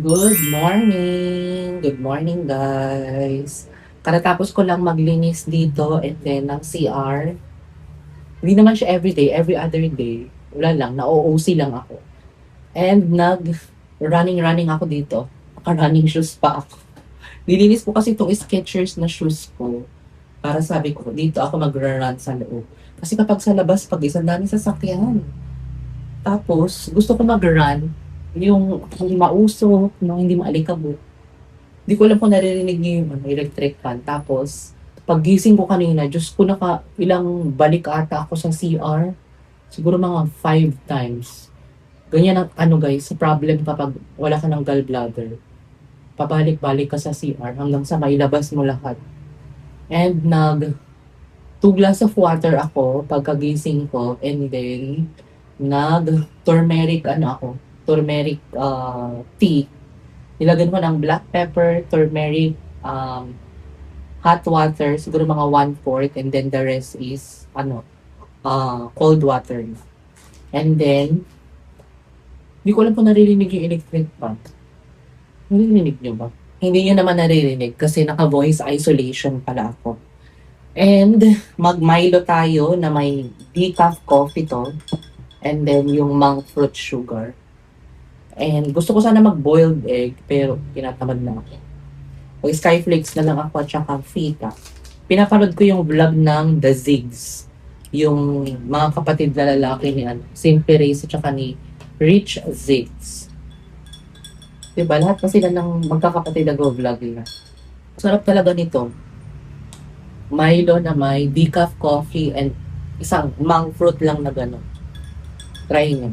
Good morning! Good morning, guys. Katatapos ko lang maglinis dito and then ng CR. Hindi naman siya everyday, every other day. Wala lang, na-OOC lang ako. And nag-running ako dito. Naka-running shoes pa ako. Nilinis ko kasi itong Skechers na shoes ko. Para sabi ko, dito ako mag-run sa loob. Kasi kapag sa labas, pag isang dami sasakyan. Tapos, gusto ko mag-run, yung hindi mausok, no, hindi maalikabok. Di ko alam kung naririnig niyo yung electric fan. Tapos, paggising ko kanina, Diyos ko, ilang balik ata ako sa CR. Siguro mga 5 times. Ganyan ang guys, sa problem kapag wala ka ng gallbladder. Pabalik-balik ka sa CR hanggang sa mailabas mo lahat. And 2 glass of water ako pagkagising ko, and then nag-turmeric turmeric tea. Nilagyan ko ng black pepper, turmeric, hot water, siguro mga 1/4, and then the rest is cold water. And then, hindi ko alam kung naririnig yung electric fan. Naririnig nyo ba? Hindi nyo naman naririnig kasi naka-voice isolation pala ako. And mag-Milo tayo na may decaf coffee to. And then yung monk fruit sugar. And gusto ko sana mag-boiled egg pero tinatamad na ako. O skyflakes na lang ako at saka fita. Pinapanood ko yung vlog ng The Zigs. Yung mga kapatid na lalaki ni Simple Race at saka ni Rich Zigs. Diba? Lahat pa sila ng magkakapatid na go-vlog nila. Sarap talaga nito. Milo na may decaf coffee and isang monk fruit lang na gano'n. Try nyo.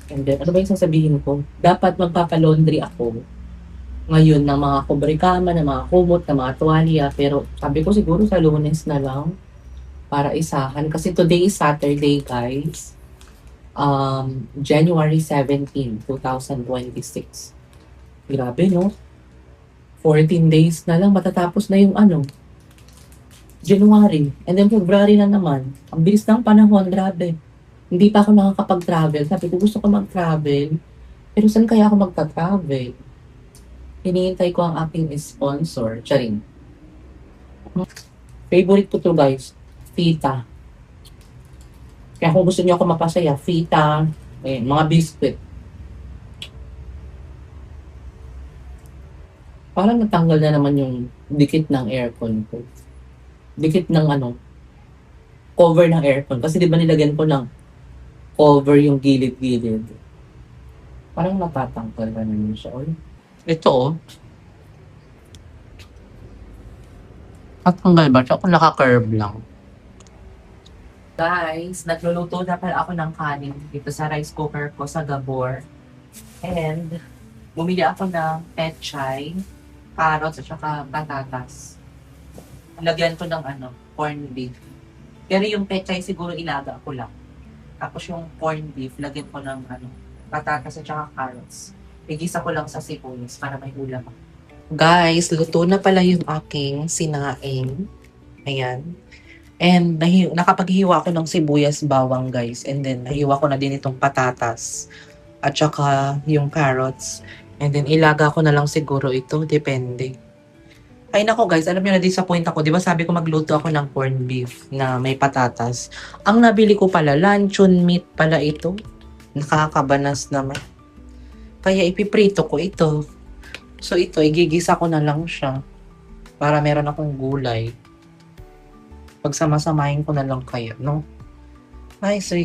And then, ano ba yung sasabihin ko? Dapat magpapalaundry ako ngayon ng mga kubrikama, ng mga kumot, ng mga tuwalya. Pero sabi ko siguro sa Lunes na lang para isahan. Kasi today is Saturday, guys. January 17, 2026. Grabe, no? 14 days na lang matatapos na yung January. And then February na naman. Ang bilis ng panahon, grabe. Hindi pa ako nakakapag-travel. Sabi ko, gusto ko mag-travel. Pero saan kaya ako magta-travel? Hinihintay ko ang aking sponsor. Charing. Favorite ko to, guys. Fita. Kaya kung gusto niyo ako mapasaya, fita, mga biscuit. Parang natanggal na naman yung dikit ng aircon ko. Dikit ng cover ng aircon. Kasi di ba nilagyan ko ng cover yung gilid-gilid. Parang natatanggal na naman siya. Ito natanggal ba siya? Kung naka-curve lang. Guys, nagluluto na pala ako ng kanin dito sa rice cooker ko sa Gabor. And bumili ako ng pechay, carrots at saka patatas. Lagyan ko ng corned beef. Pero yung pechay siguro ilaga ko lang. Tapos yung corned beef, lagyan ko ng patatas at saka carrots. Igisa ko lang sa sibuyas para may ulam. Guys, luto na pala yung aking sinaing. Ayan. And nakapaghiwa ako ng sibuyas bawang, guys. And then nahiwa ko na din itong patatas at saka yung carrots. And then ilaga ko na lang siguro ito, depende. Ay nako guys, alam niyo na disappoint ako. 'Di ba sabi ko magluto ako ng corned beef na may patatas. Ang nabili ko pala luncheon meat pala ito. Nakakabanas naman. Kaya ipiprito ko ito. So ito, igigisa ko na lang siya para meron akong gulay. Pagsama-samahin ko na lang kaya, no? Ay, so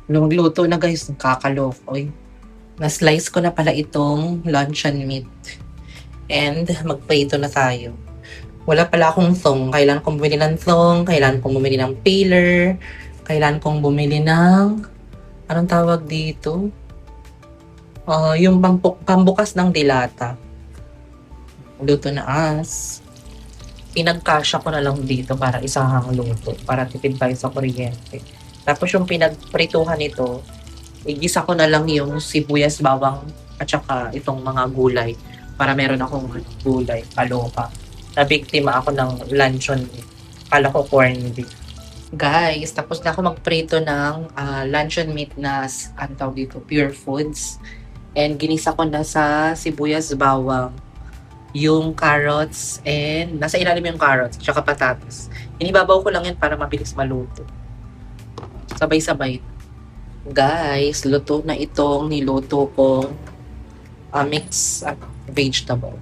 luto na guys, kakalokoy. Na-slice ko na pala itong luncheon meat. And magprito na tayo. Wala pala akong thong. Kailan kong bumili ng thong, kailan kong bumili ng peeler, kailan kong bumili ng anong tawag dito? Yung pambukas ng dilata. Luto na as. Pinagkasya ko na lang dito para isahang luto. Para tipid tayo sa kuryente. Tapos yung pinagprituhan nito, igisa ko na lang yung sibuyas, bawang, at saka itong mga gulay. Para meron akong gulay, kaloka. Nabiktima ako ng luncheon meat. Kala ko corned beef. Guys, tapos na ako magprito ng luncheon meat na, dito, Pure Foods. And ginisa ko na sa sibuyas bawang yung carrots and nasa ilalim yung carrots tsaka patatas. Inibabaw ko lang yan para mabilis maluto. Sabay-sabay. Guys, luto na itong niluto kong mix vegetable.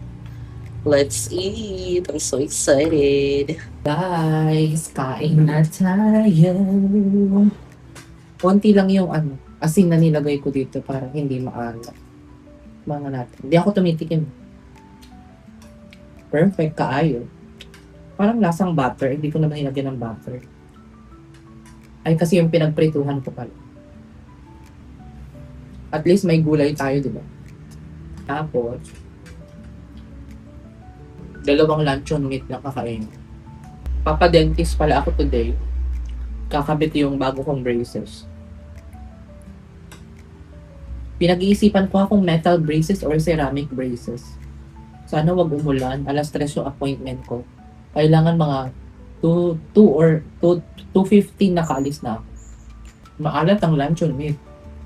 Let's eat! I'm so excited! Guys, kain na tayo! Konti lang yung asin na nilagay ko dito para hindi maalat. Mga natin. Hindi ako tumitikim. Perfect, kaayo. Parang lasang butter. Hindi ko naman nilagyan ng butter. Ay, kasi yung pinagprituhan ko pala. At least may gulay tayo, di ba? Tapos, dalawang luncheon meat na kakain. Papa-dentist pala ako today. Kakabit yung bago kong braces. Pinag-iisipan ko akong metal braces or ceramic braces. Sana wag umulan. Alas 3 yung appointment ko. Kailangan mga 2:15 nakaalis na ako. Maalat ang luncheon meat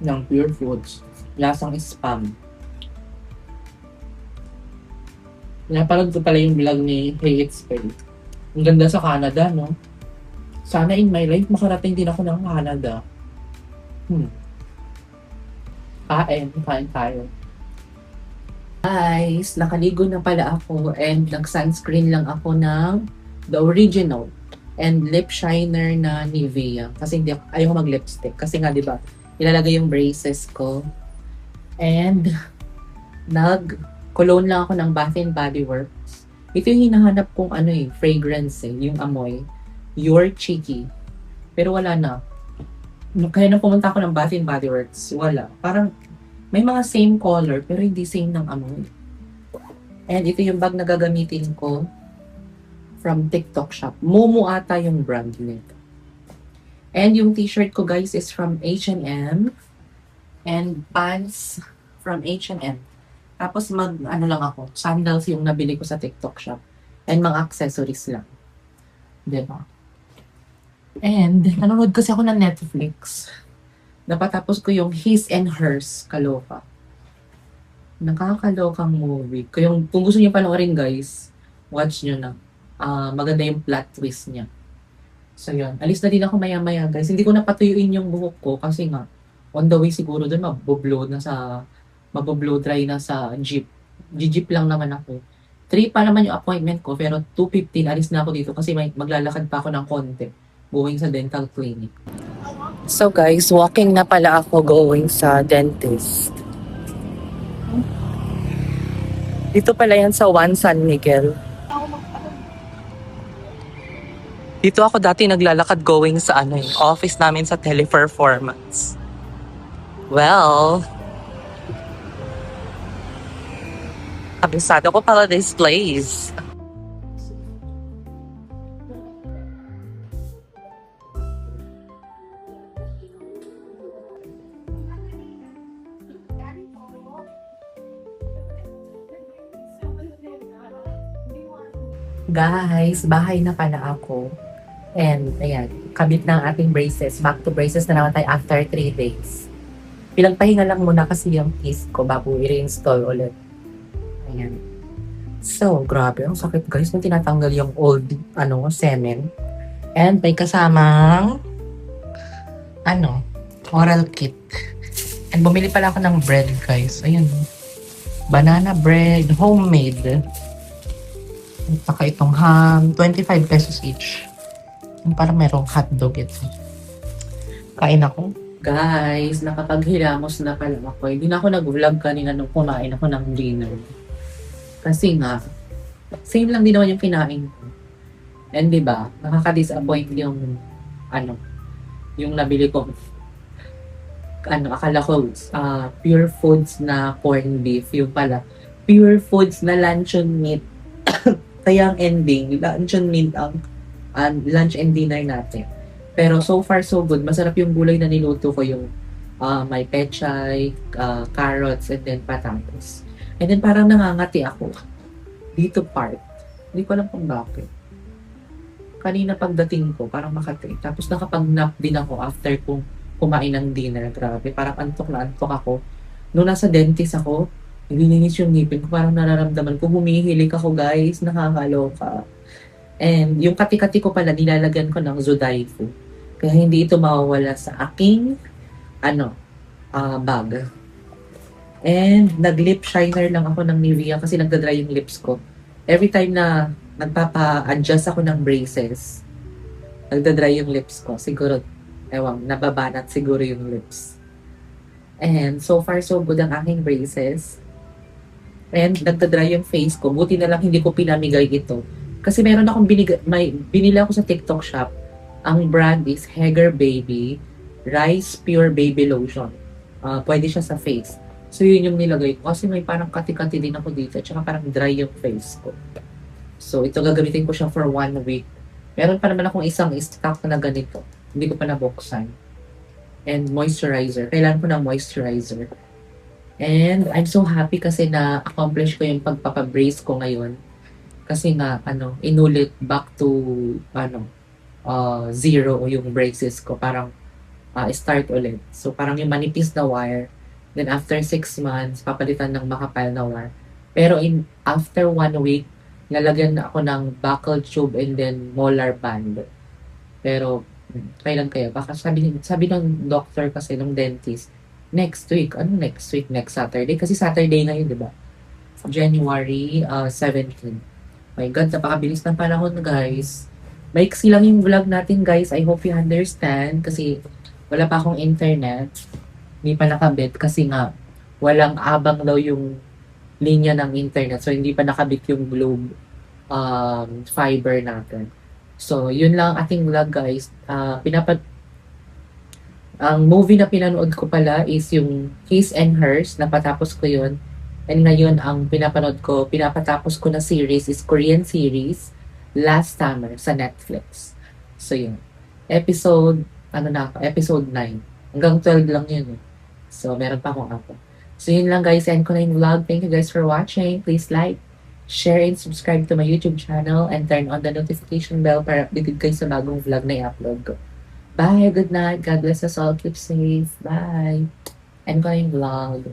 ng Pure Foods. Lasang spam. Napanood ko pala yung vlog ni Hey It's Faye. Ang ganda sa Canada, no? Sana in my life makarating din ako ng Canada. Kain tayo. Guys, nakaligo na pala ako and nag-sunscreen lang ako ng the original and lip shiner na Nivea. Kasi hindi ayaw mag-lipstick. Kasi nga, di ba, ilalagay yung braces ko. And cologne lang ako ng Bath and Body Works. Ito yung hinahanap kong fragrance yung amoy. Your Cheeky. Pero wala na. Kaya nung pumunta ako ng Bath and Body Works, wala. Parang may mga same color, pero hindi same ng amoy. And ito yung bag na gagamitin ko from TikTok shop. Momo ata yung brand nito. And yung t-shirt ko guys is from H&M. And pants from H&M. Tapos lang ako, sandals yung nabili ko sa TikTok shop. And mga accessories lang. Diba? And nanonood kasi ako ng Netflix. Napatapos ko yung His and Hers, Kaloka. Nakakalokang movie. Kung gusto niyo panoorin guys, watch nyo na. Maganda yung plot twist niya. So yun, alis na din ako maya-maya guys. Hindi ko napatuyuin yung buhok ko kasi nga, on the way siguro doon maboblow dry na sa jeep. Jeep lang naman ako. 3 pa naman yung appointment ko, pero 2:15 alis na ako dito kasi maglalakad pa ako ng konti going sa dental clinic. So guys, walking na pala ako going sa dentist. Dito pala yan sa One San Miguel. Dito ako dati naglalakad going sa office namin sa Teleperformance. Well, abisado ko pala this place. Guys, bahay na pala ako. And ayan, kabit na ang ating braces. Back to braces na naman tayo after 3 days. Pinagpahinga lang muna kasi yung teeth ko bago i-reinstall ulit. Ayan. So, grabe. Ang sakit guys nung tinatanggal yung old, semen. And may kasamang, oral kit. And bumili pala ako ng bread guys. Ayun. Banana bread, homemade. At saka itong ham, 25 pesos each. Yung parang merong hotdog ito. Kain ako. Guys, nakapaghilamos na pala ako. Hindi na ako nag-vlog kanina nung kumain ako ng dinner. Kasi nga, same lang din naman yung kinain ko. And diba, nakaka-disappoint yung, yung nabili ko. Akala ko, Pure Foods na corned beef. Yung pala, Pure Foods na luncheon meat. Kaya ang ending, luncheon meat ang lunch and dinner natin. Pero so far so good. Masarap yung gulay na niluto ko, yung may pechay, carrots, and then patatas. And then parang nangangati ako. Dito part. Hindi ko alam kung bakit. Kanina pagdating ko, parang makati. Tapos nakapag-nap din ako after kong kumain ng dinner. Grabe, parang antok na antok ako. Nung nasa dentist ako, nililinis yung ngipin ko, parang nararamdaman ko, humihilik ako guys, nakakaloka. And yung kati-kati ko pala, nilalagyan ko ng Zodaifu. Kaya hindi ito mawawala sa aking, ano, bag. And nag-lip shiner lang ako ng Nivea kasi nagda-dry yung lips ko. Every time na nagpapa-adjust ako ng braces, nagda-dry yung lips ko. Siguro, ewan, nababanat siguro yung lips. And so far, so good ang aking braces. And nagda-dry yung face ko. Buti na lang hindi ko pinamigay ito. Kasi meron akong binili ako sa TikTok shop. Ang brand is Hager Baby Rice Pure Baby Lotion. Pwede siya sa face. So yun yung nilagay ko. Kasi may parang kati-kati din ako dito. Tsaka parang dry yung face ko. So ito gagamitin ko siya for 1 week. Meron pa naman akong isang stock na ganito. Hindi ko pa nabuksan. And moisturizer. Kailangan ko ng moisturizer. And I'm so happy kasi na-accomplish ko yung pagpapabrace ko ngayon. Kasi nga, inulit back to, zero yung braces ko. Parang, start ulit. So, parang yung manipis na wire. Then, after 6 months, papalitan ng makapal na wire. Pero, after 1 week, lalagyan na ako ng buccal tube and then molar band. Pero, kailan kaya? Baka sabi ng doctor kasi, ng dentist, next week. Ano next week? Next Saturday? Kasi Saturday ngayon, di ba? January 17. My God, napakabilis ng panahon, guys. Maiksi lang yung vlog natin, guys. I hope you understand. Kasi wala pa akong internet. Hindi pa nakabit kasi nga walang abang daw yung linya ng internet. So, hindi pa nakabit yung Globe fiber natin. So, yun lang ating vlog, guys. Ang movie na pinanood ko pala is yung His and Hers. Napatapos ko yun. And ngayon, ang pinapatapos ko na series is Korean series, Last Summer sa Netflix. So yun. Episode 9. Hanggang 12 lang yun. So, meron pa akong ako. So yun lang guys, end ko na yung vlog. Thank you guys for watching. Please like, share, and subscribe to my YouTube channel and turn on the notification bell para updated kayo sa bagong vlog na i-upload ko. Bye, good night. God bless us all. Keep safe. Bye. End ko na yung vlog.